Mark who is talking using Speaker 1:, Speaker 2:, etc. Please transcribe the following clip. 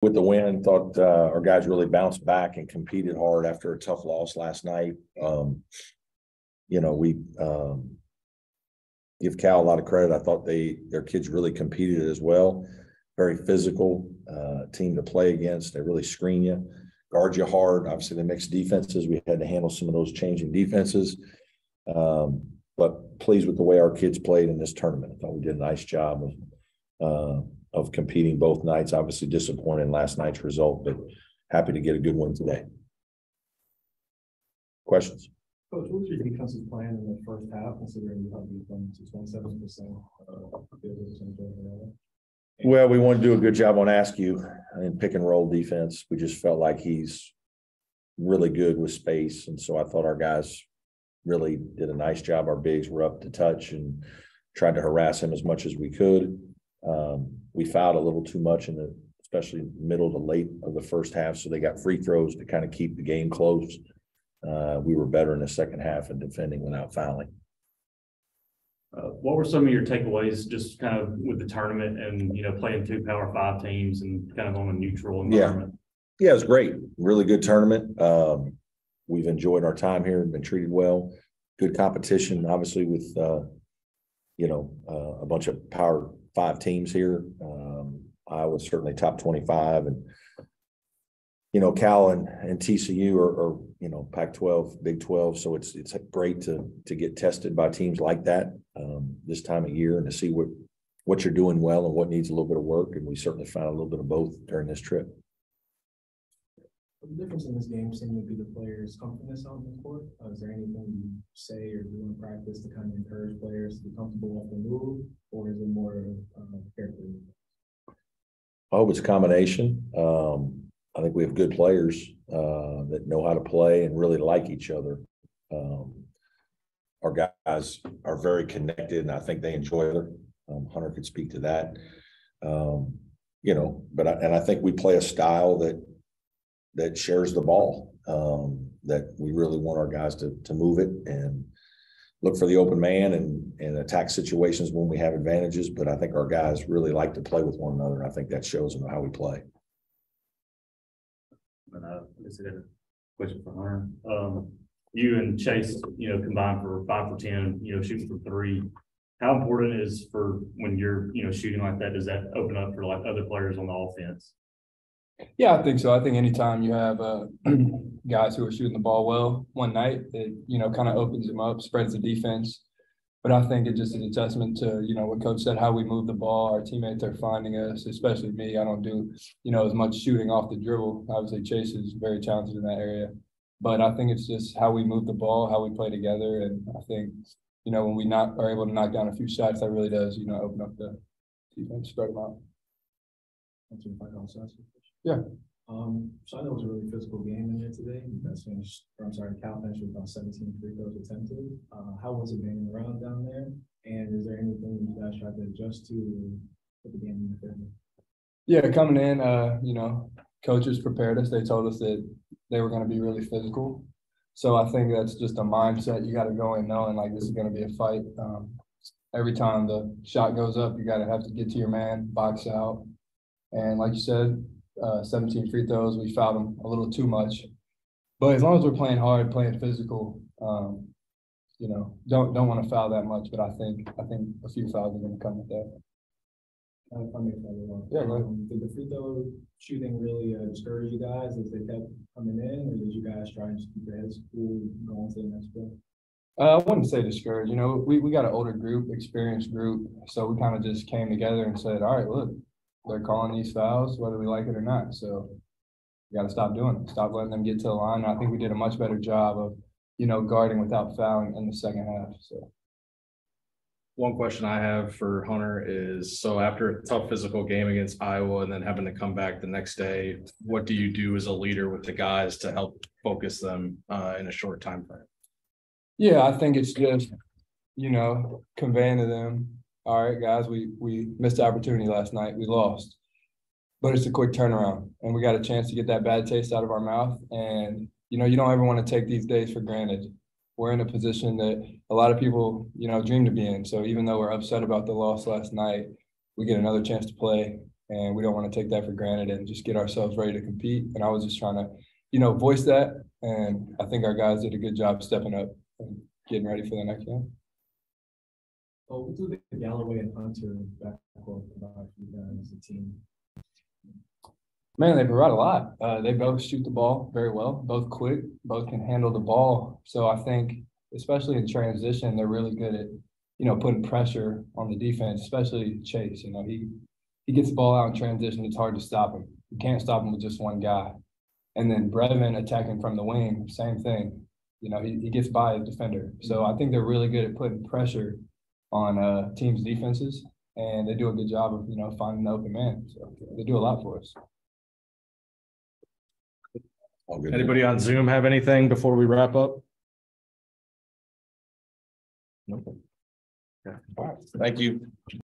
Speaker 1: with the win. Thought our guys really bounced back and competed hard after a tough loss last night. We give Cal a lot of credit. I thought their kids really competed as well. Very physical team to play against. They really screen you, guard you hard. Obviously, they mixed defenses. We had to handle some of those changing defenses. But pleased with the way our kids played in this tournament. I thought we did a nice job of competing both nights. Obviously disappointed in last night's result, but happy to get a good one today. Questions?
Speaker 2: Coach, what was your defensive plan in the first half, considering you have defense to 27%?
Speaker 1: Well, we want to do a good job on Askew in pick and roll defense. We just felt like he's really good with space. And so I thought our guys really did a nice job. Our bigs were up to touch and tried to harass him as much as we could. We fouled a little too much especially middle to late of the first half. So they got free throws to kind of keep the game close. We were better in the second half in defending without fouling.
Speaker 3: What were some of your takeaways just kind of with the tournament and, playing 2 Power 5 teams and kind of on a neutral environment?
Speaker 1: Yeah, it was great. Really good tournament. We've enjoyed our time here and been treated well. Good competition, obviously, with, a bunch of Power 5 teams here. Iowa's certainly top 25. And, Cal and TCU are Pac-12, Big 12. So it's great to get tested by teams like that this time of year and to see what you're doing well and what needs a little bit of work. And we certainly found a little bit of both during this trip.
Speaker 2: The difference in this game seemed to be the players' confidence on the court. Is there anything you say or do in practice to kind of encourage players to be comfortable off the move, or is it more careful?
Speaker 1: I hope it's a combination. I think we have good players that know how to play and really like each other. Our guys are very connected, and I think they enjoy it. Hunter could speak to that. But I think we play a style that shares the ball, that we really want our guys to move it and look for the open man and attack situations when we have advantages. But I think our guys really like to play with one another. I think that shows them how we play.
Speaker 3: I guess I got a question for Hunter. You and Chase, combined for 5 for 10, shooting for 3. How important is for when you're, shooting like that? Does that open up for like other players on the offense?
Speaker 4: Yeah, I think so. I think anytime you have guys who are shooting the ball well one night, it kind of opens them up, spreads the defense. But I think it just is a testament to what Coach said, how we move the ball. Our teammates are finding us, especially me. I don't do as much shooting off the dribble. Obviously, Chase is very talented in that area. But I think it's just how we move the ball, how we play together, and I think when we are able to knock down a few shots, that really does open up the defense, spread them out. Yeah.
Speaker 2: So I know it was a really physical game in there today. Cal finished with about 17 free throws attempted. How was it being around down there? And is there anything you guys tried to adjust to put the game in the family?
Speaker 4: Yeah, coming in, coaches prepared us. They told us that they were going to be really physical. So I think that's just a mindset. You got to go in knowing like this is going to be a fight. Every time the shot goes up, you got to have to get to your man, box out. And like you said, 17 free throws, we fouled them a little too much. But as long as we're playing hard, playing physical, don't want to foul that much. But I think a few fouls are going to come with that.
Speaker 2: Yeah, did the free throw shooting really discourage you guys as they kept coming in, or did you guys try and just keep your heads cool going to the next play?
Speaker 4: I wouldn't say discouraged. We got an older group, experienced group, so we kind of just came together and said, all right, look, they're calling these fouls whether we like it or not. So you got to stop doing it. Stop letting them get to the line. I think we did a much better job of, guarding without fouling in the second half. So.
Speaker 5: One question I have for Hunter is, so after a tough physical game against Iowa and then having to come back the next day, what do you do as a leader with the guys to help focus them in a short time frame?
Speaker 4: Yeah, I think it's just, conveying to them, all right, guys, we missed the opportunity last night. We lost. But it's a quick turnaround, and we got a chance to get that bad taste out of our mouth. And, you don't ever want to take these days for granted. We're in a position that a lot of people, dream to be in. So even though we're upset about the loss last night, we get another chance to play and we don't want to take that for granted and just get ourselves ready to compete. And I was just trying to, voice that. And I think our guys did a good job stepping up and getting ready for the next game.
Speaker 2: Oh, what do the Galloway and Hunter backcourt provide for you guys as a team?
Speaker 4: Man, they provide a lot. They both shoot the ball very well, both quick, both can handle the ball. So I think, especially in transition, they're really good at, putting pressure on the defense, especially Chase. He gets the ball out in transition. It's hard to stop him. You can't stop him with just one guy. And then Brevin attacking from the wing, same thing. He gets by a defender. So I think they're really good at putting pressure on teams' defenses, and they do a good job of, finding the open man. So they do a lot for us.
Speaker 5: Anybody on Zoom have anything before we wrap up? No. Okay. All right. Thank you.